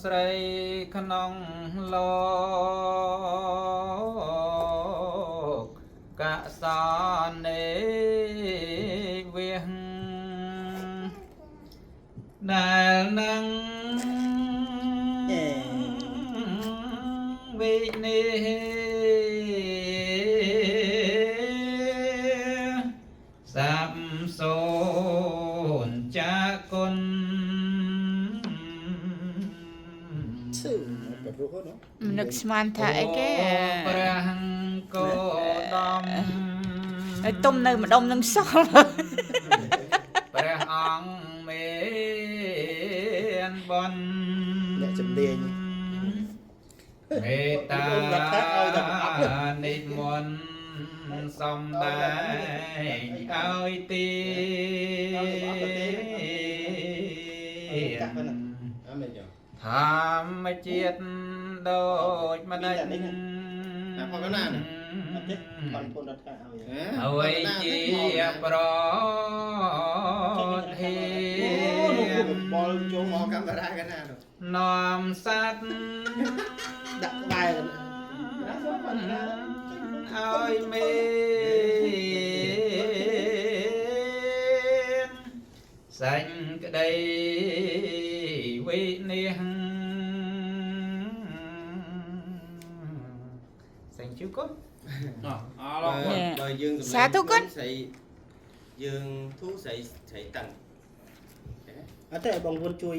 ស្រីក្នុងលោកកសននេវិហដែលនឹងវិនិសាប់សូនចាគុណនឹកស្មានថាអីគេ ព្រះគោដម ឲ្យទុំនៅម្ដុំនឹងសល់ ព្រះអង្គមានបុណ្យ អ្នកជំនាញ មេត្តានិមន្តសំដែងឲ្យទី ធម្មជាតិដូចម្ដេចហើយជាប្រធាន បលជុំមកកាមេរ៉ាកណា នាំសត្វ ដាក់ក្បែរ ឲ្យមានសេចក្តីវិនិច្ឆ័យ Thank you គុណ បើយើង សាធុគុណ ស្រីយើងធូរស្រីតឹងអត់ទេបងប្អូនជួយ